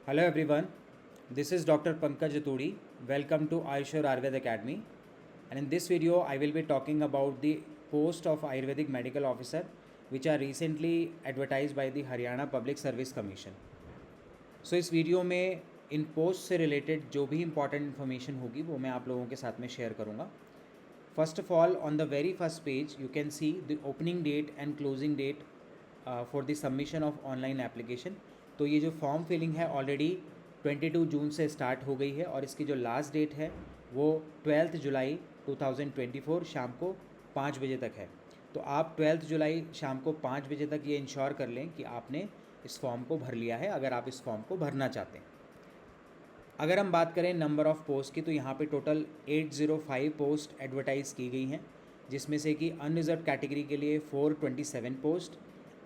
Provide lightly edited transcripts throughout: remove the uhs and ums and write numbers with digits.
Hello everyone, this is Dr. Pankaj Aturi. Welcome to Ayushur Ayurveda Academy. And in this video, I will be talking about the post of Ayurvedic Medical Officer, which are recently advertised by the Haryana Public Service Commission. So इस video में इन post से related जो भी important information होगी वो मैं आप लोगों के साथ में शेयर करूँगा. First of all, on the very first page, you can see the opening date and closing date for the submission of online application. तो ये जो फॉर्म फिलिंग है ऑलरेडी 22 जून से स्टार्ट हो गई है और इसकी जो लास्ट डेट है वो 12 जुलाई 2024 शाम को 5 बजे तक है. तो आप 12 जुलाई शाम को 5 बजे तक ये इंश्योर कर लें कि आपने इस फॉर्म को भर लिया है अगर आप इस फॉर्म को भरना चाहते हैं. अगर हम बात करें नंबर ऑफ़ पोस्ट की तो यहाँ पे टोटल 805 पोस्ट एडवर्टाइज़ की गई हैं, जिसमें से कि अनरिजर्व कैटेगरी के लिए 427 पोस्ट,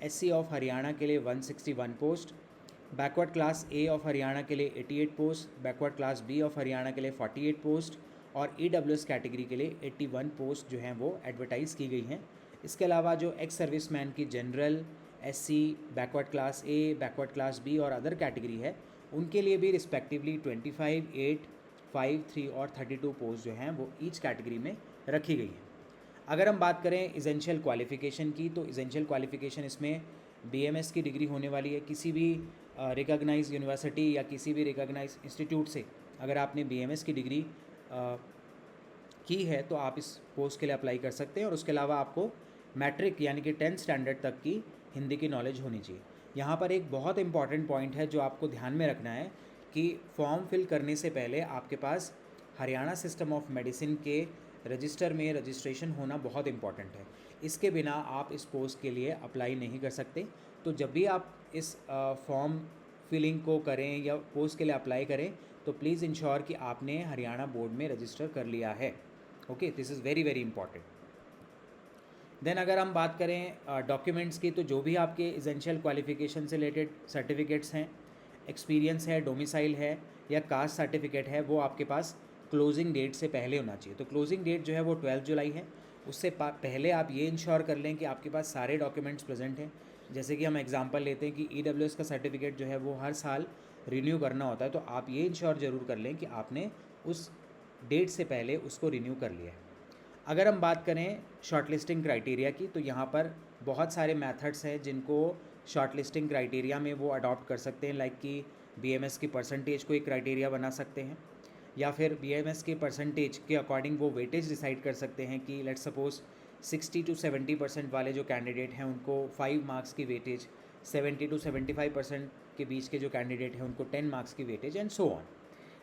एससी ऑफ हरियाणा के लिए 161 post, backward class A of Haryana के लिए 88 post, backward class B of Haryana के लिए 48 पोस्ट और ईडब्ल्यूएस कैटेगरी के लिए 81 पोस्ट जो हैं वो एडवर्टाइज़ की गई हैं. इसके अलावा जो एक्स सर्विसमैन की general, SC, backward class A, backward class B और अदर कैटेगरी है उनके लिए भी रिस्पेक्टिवली 25, 8, 5, 3 और 32 पोस्ट जो हैं वो ईच कैटेगरी में रखी गई हैं. अगर हम बात करें इसेंशियल क्वालिफ़िकेशन की तो इसेंशियल क्वालिफ़िकेशन इसमें बीएमएस की डिग्री होने वाली है. किसी भी रिकॉग्नाइज यूनिवर्सिटी या किसी भी रिकॉग्नाइज इंस्टीट्यूट से अगर आपने बीएमएस की डिग्री की है तो आप इस पोस्ट के लिए अप्लाई कर सकते हैं. और उसके अलावा आपको मैट्रिक यानी कि 10th स्टैंडर्ड तक की हिंदी की नॉलेज होनी चाहिए. यहाँ पर एक बहुत इंपॉर्टेंट पॉइंट है जो आपको ध्यान में रखना है कि फॉर्म फिल करने से पहले आपके पास हरियाणा सिस्टम ऑफ मेडिसिन के रजिस्टर में रजिस्ट्रेशन होना बहुत इंपॉर्टेंट है. इसके बिना आप इस पोस्ट के लिए अप्लाई नहीं कर सकते. तो जब भी आप इस फॉर्म फिलिंग को करें या पोस्ट के लिए अप्लाई करें तो प्लीज़ इंश्योर कि आपने हरियाणा बोर्ड में रजिस्टर कर लिया है. Okay, this is very very important. Then अगर हम बात करें डॉक्यूमेंट्स की तो जो भी आपके एसेंशियल क्वालिफ़िकेशन से रिलेटेड सर्टिफिकेट्स हैं, एक्सपीरियंस है, डोमिसाइल है या कास्ट सर्टिफिकेट है वो आपके पास क्लोजिंग डेट से पहले होना चाहिए. तो क्लोजिंग डेट जो है वो 12 जुलाई है. उससे पहले आप ये इंश्योर कर लें कि आपके पास सारे डॉक्यूमेंट्स प्रेजेंट हैं. जैसे कि हम एग्जांपल लेते हैं कि ईडब्ल्यूएस का सर्टिफिकेट जो है वो हर साल रिन्यू करना होता है. तो आप ये इंश्योर ज़रूर कर लें कि आपने उस डेट से पहले उसको रिन्यू कर लिया है. अगर हम बात करें शॉर्टलिस्टिंग क्राइटेरिया की तो यहाँ पर बहुत सारे मेथड्स हैं जिनको शॉर्टलिस्टिंग क्राइटेरिया में वो अडॉप्ट कर सकते हैं. लाइक कि बीएमएस की परसेंटेज को एक क्राइटेरिया बना सकते हैं या फिर बीएमएस के परसेंटेज के अकॉर्डिंग वो वेटेज डिसाइड कर सकते हैं कि लेट्स सपोज 60 to 70% वाले जो कैंडिडेट हैं उनको 5 मार्क्स की वेटेज, 70 to 75% के बीच के जो कैंडिडेट हैं उनको 10 मार्क्स की weightage and so on.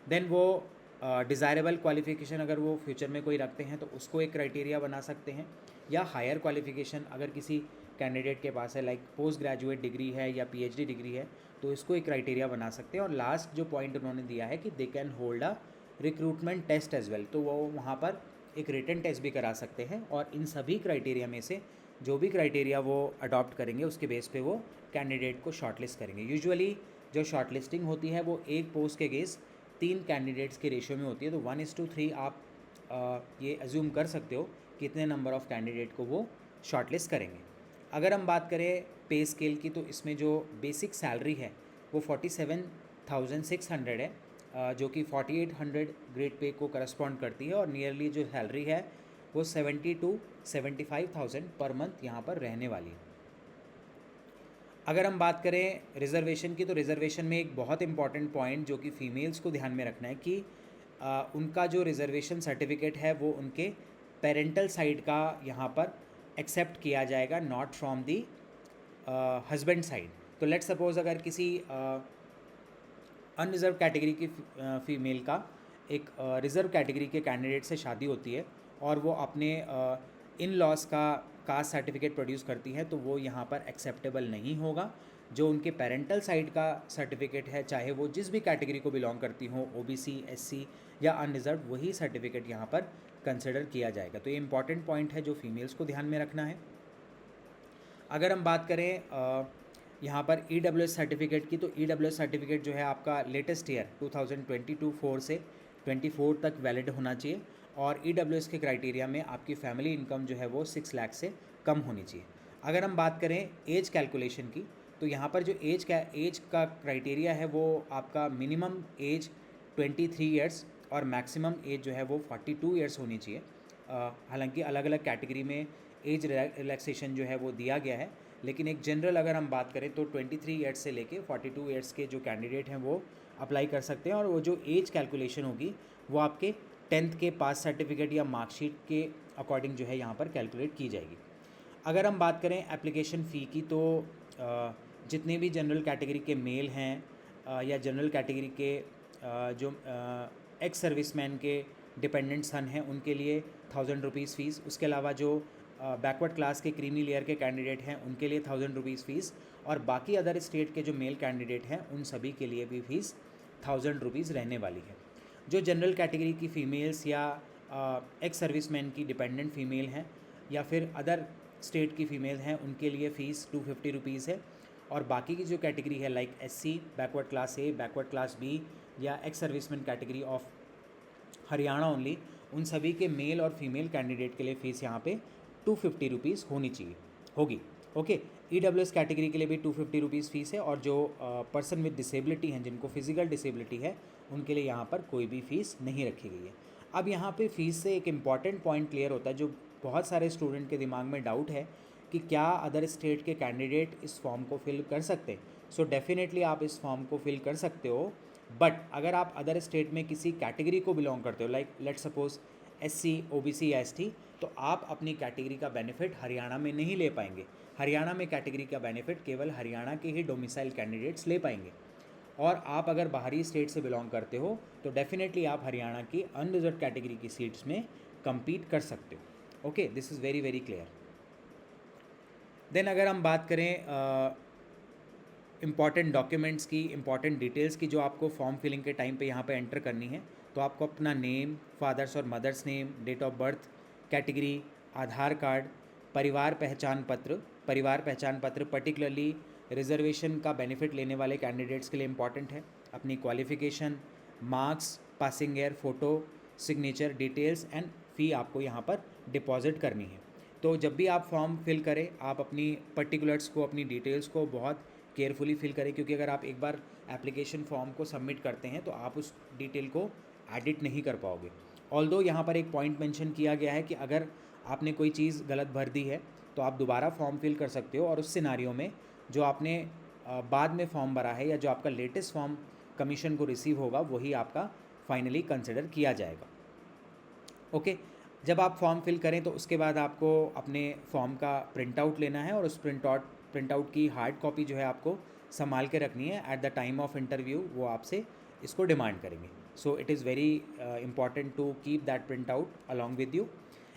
Then वो डिज़ायरेबल क्वालिफ़िकेशन अगर वो फ्यूचर में कोई रखते हैं तो उसको एक क्राइटेरिया बना सकते हैं. या हायर क्वालिफ़िकेशन अगर किसी कैंडिडेट के पास है लाइक पोस्ट ग्रेजुएट डिग्री है या पीएचडी डिग्री है तो इसको एक क्राइटेरिया बना सकते हैं. और लास्ट जो पॉइंट उन्होंने दिया है कि they can hold a recruitment test as well, तो वो वहाँ पर एक रिटन टेस्ट भी करा सकते हैं. और इन सभी क्राइटेरिया में से जो भी क्राइटेरिया वो अडॉप्ट करेंगे उसके बेस पे वो कैंडिडेट को शॉर्टलिस्ट करेंगे. यूजुअली जो शॉर्टलिस्टिंग होती है वो एक पोस्ट के अगेंस्ट 3 कैंडिडेट्स के रेशियो में होती है. तो 1:3 आप ये एज्यूम कर सकते हो कि इतने नंबर ऑफ़ कैंडिडेट को वो शॉर्टलिस्ट करेंगे. अगर हम बात करें पे स्केल की तो इसमें जो बेसिक सैलरी है वो 47,600 है, जो कि 4800 ग्रेड पे को करस्पॉन्ड करती है. और नियरली जो सैलरी है वो 70 to 75,000 पर मंथ यहाँ पर रहने वाली है. अगर हम बात करें रिज़र्वेशन की तो रिज़र्वेशन में एक बहुत इंपॉर्टेंट पॉइंट जो कि फ़ीमेल्स को ध्यान में रखना है कि उनका जो रिज़र्वेशन सर्टिफिकेट है वो उनके पेरेंटल साइड का यहाँ पर एक्सेप्ट किया जाएगा, not from the husband side. तो लेट्स सपोज अगर किसी अनरिज़र्व कैटेगरी की फ़ीमेल का एक रिज़र्व कैटेगरी के कैंडिडेट से शादी होती है और वो अपने इन लॉस का कास्ट सर्टिफिकेट प्रोड्यूस करती है तो वो यहाँ पर एक्सेप्टेबल नहीं होगा. जो उनके पेरेंटल साइड का सर्टिफिकेट है चाहे वो जिस भी कैटेगरी को बिलोंग करती हो, ओबीसी, एससी या अनरिजर्व, वही सर्टिफिकेट यहाँ पर कंसिडर किया जाएगा. तो ये इंपॉर्टेंट पॉइंट है जो फीमेल्स को ध्यान में रखना है. अगर हम बात करें यहाँ पर ईडब्ल्यूएस सर्टिफिकेट की तो ईडब्ल्यूएस सर्टिफिकेट जो है आपका लेटेस्ट ईयर 2022-4 से 24 तक वैलिड होना चाहिए. और ईडब्ल्यूएस के क्राइटेरिया में आपकी फैमिली इनकम जो है वो 6 लाख से कम होनी चाहिए. अगर हम बात करें एज कैलकुलेशन की तो यहाँ पर जो एज का क्राइटेरिया है वो आपका मिनिमम एज 23 ईयर्स और मैक्सिमम एज जो है वो 42 ईयर्स होनी चाहिए। हालांकि अलग अलग कैटेगरी में एज रिलैक्सेशन जो है वो दिया गया है, लेकिन एक जनरल अगर हम बात करें तो 23 ईयर्स से लेके 42 ईयर्स के जो कैंडिडेट हैं वो अप्लाई कर सकते हैं। और वो जो एज कैलकुलेशन होगी वो आपके 10th के पास सर्टिफिकेट या मार्कशीट के अकॉर्डिंग जो है यहाँ पर कैलकुलेट की जाएगी। अगर हम बात करें एप्लीकेशन फ़ी की, तो जितने भी जनरल कैटेगरी के मेल हैं या जनरल कैटेगरी के जो एक्स सर्विसमैन के डिपेंडेंट सन हैं उनके लिए 1000 रुपीज़ फ़ीस। उसके अलावा जो बैकवर्ड क्लास के क्रीमी लेयर के कैंडिडेट हैं उनके लिए 1000 रुपीज़ फ़ीस, और बाकी अदर स्टेट के जो मेल कैंडिडेट हैं उन सभी के लिए भी फ़ीस 1000 रुपीज़ रहने वाली है। जो जनरल कैटेगरी की फ़ीमेल्स या एक्स सर्विसमैन की डिपेंडेंट फ़ीमेल हैं या फिर अदर स्टेट की फ़ीमेल हैं उनके लिए फ़ीस 250 रुपीज़ है। और बाकी की जो कैटेगरी है like SC, backward class A, backward class B या ex serviceman category of Haryana only, उन सभी के मेल और फीमेल कैंडिडेट के लिए फ़ीस यहाँ पे 250 रुपीज़ होगी। ओके, EWS कैटेगरी के लिए भी 250 रुपीज़ फ़ीस है, और जो पर्सन विद डिसेबिलिटी हैं, जिनको फिजिकल डिसेबिलिटी है, उनके लिए यहाँ पर कोई भी फ़ीस नहीं रखी गई है। अब यहाँ पे फ़ीस से एक इम्पॉर्टेंट पॉइंट क्लियर होता है जो बहुत सारे स्टूडेंट के दिमाग में डाउट है कि क्या अदर स्टेट के कैंडिडेट इस फॉर्म को फिल कर सकते हैं। सो डेफिनेटली आप इस फॉर्म को फिल कर सकते हो, बट अगर आप अदर स्टेट में किसी कैटेगरी को बिलोंग करते हो, like let suppose SC, OBC या ST, तो आप अपनी कैटेगरी का बेनिफिट हरियाणा में नहीं ले पाएंगे। हरियाणा में कैटेगरी का बेनिफिट केवल हरियाणा के ही डोमिसाइल कैंडिडेट्स ले पाएंगे। और आप अगर बाहरी स्टेट से बिलोंग करते हो तो डेफिनेटली आप हरियाणा की अनरिजर्व कैटेगरी की सीट्स में compete कर सकते हो। Okay, this is very very clear. Then अगर हम बात करें इम्पॉर्टेंट डॉक्यूमेंट्स की, इम्पॉर्टेंट डिटेल्स की जो आपको फॉर्म फिलिंग के टाइम पे यहाँ पे एंटर करनी है, तो आपको अपना नेम, फादर्स और mother's name, date of birth, category, Aadhaar card, परिवार पहचान पत्र पर्टिकुलरली रिजर्वेशन का बेनिफिट लेने वाले कैंडिडेट्स के लिए इम्पॉर्टेंट है, अपनी qualification, marks, passing year, photo, signature, details and fee आपको यहाँ पर डिपॉजिट करनी है। तो जब भी आप फॉर्म फिल करें, आप अपनी पर्टिकुलर्स को, अपनी डिटेल्स को बहुत केयरफुली फिल करें, क्योंकि अगर आप एक बार एप्लीकेशन फॉर्म को सबमिट करते हैं तो आप उस डिटेल को एडिट नहीं कर पाओगे। ऑल्दो यहाँ पर एक पॉइंट मेंशन किया गया है कि अगर आपने कोई चीज़ गलत भर दी है तो आप दोबारा फॉर्म फिल कर सकते हो, और उस सिनारियो में जो आपने बाद में फॉर्म भरा है या जो आपका लेटेस्ट फॉर्म कमीशन को रिसीव होगा वही आपका फाइनली कंसिडर किया जाएगा। ओके, जब आप फॉर्म फिल करें तो उसके बाद आपको अपने फॉर्म का प्रिंट आउट लेना है, और उस प्रिंट आउट की हार्ड कॉपी जो है आपको संभाल के रखनी है। At the time of interview वो आपसे इसको डिमांड करेंगे। So it is very important to keep that print out along with you.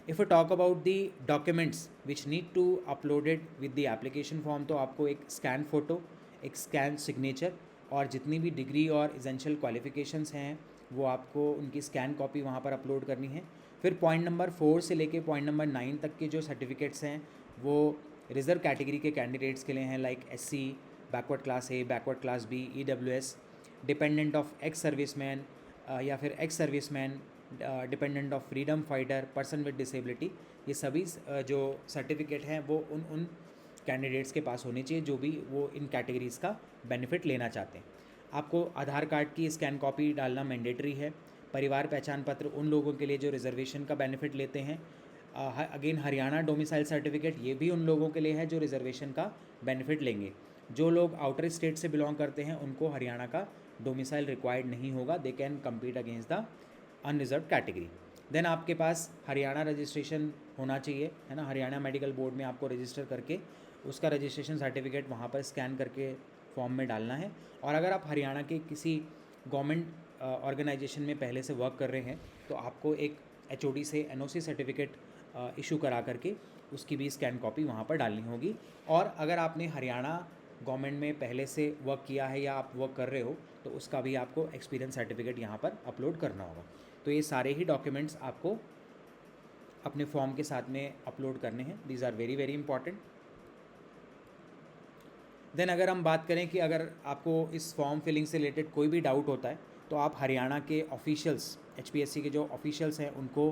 If you talk about the documents which need to uploaded with the application form, तो आपको एक scan photo, एक scan signature, और जितनी भी degree और essential qualifications हैं वो आपको उनकी स्कैन कॉपी वहाँ पर अपलोड करनी है। फिर पॉइंट नंबर 4 से लेके पॉइंट नंबर 9 तक के जो सर्टिफिकेट्स हैं वो रिजर्व कैटेगरी के कैंडिडेट्स के लिए हैं, like SC, backward class A, backward class B, EWS, dependent of ex serviceman या फिर ex serviceman, dependent of freedom fighter, person with disability. ये सभी जो सर्टिफिकेट हैं वो उन कैंडिडेट्स के पास होने चाहिए जो भी वो इन कैटेगरीज़ का बेनिफिट लेना चाहते हैं। आपको आधार कार्ड की स्कैन कॉपी डालना मैंडेटरी है। परिवार पहचान पत्र उन लोगों के लिए जो रिजर्वेशन का बेनिफिट लेते हैं। अगेन हरियाणा डोमिसाइल सर्टिफिकेट, ये भी उन लोगों के लिए है जो रिजर्वेशन का बेनिफिट लेंगे। जो लोग आउटर स्टेट से बिलोंग करते हैं उनको हरियाणा का डोमिसाइल रिक्वायर्ड नहीं होगा, they can compete against the unreserve category. Then आपके पास हरियाणा रजिस्ट्रेशन होना चाहिए, है ना। हरियाणा मेडिकल बोर्ड में आपको रजिस्टर करके उसका रजिस्ट्रेशन सर्टिफिकेट वहाँ पर स्कैन करके फॉर्म में डालना है। और अगर आप हरियाणा के किसी गवर्नमेंट ऑर्गेनाइजेशन में पहले से वर्क कर रहे हैं तो आपको एक HOD से NOC सर्टिफिकेट इशू करा करके उसकी भी स्कैन कॉपी वहाँ पर डालनी होगी। और अगर आपने हरियाणा गवर्नमेंट में पहले से वर्क किया है या आप वर्क कर रहे हो तो उसका भी आपको एक्सपीरियंस सर्टिफिकेट यहाँ पर अपलोड करना होगा। तो ये सारे ही डॉक्यूमेंट्स आपको अपने फॉर्म के साथ में अपलोड करने हैं। These are very very important. Then अगर हम बात करें कि अगर आपको इस फॉर्म फिलिंग से रिलेटेड कोई भी डाउट होता है तो आप हरियाणा के ऑफिशियल्स, HPSC के जो ऑफिशियल्स हैं उनको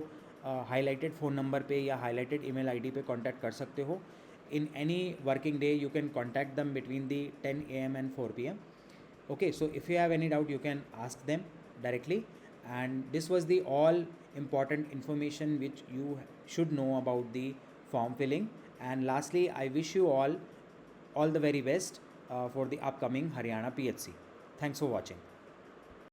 हाईलाइटेड फ़ोन नंबर पे या हाईलाइटेड ईमेल आईडी पे कांटेक्ट कर सकते हो। in any working day you can contact them between the 10 a.m. and 4 p.m. Okay, so if you have any doubt you can ask them directly. And this was the all important information which you should know about the form filling. And lastly, I wish you all the very best for the upcoming Haryana PHC. Thanks for watching.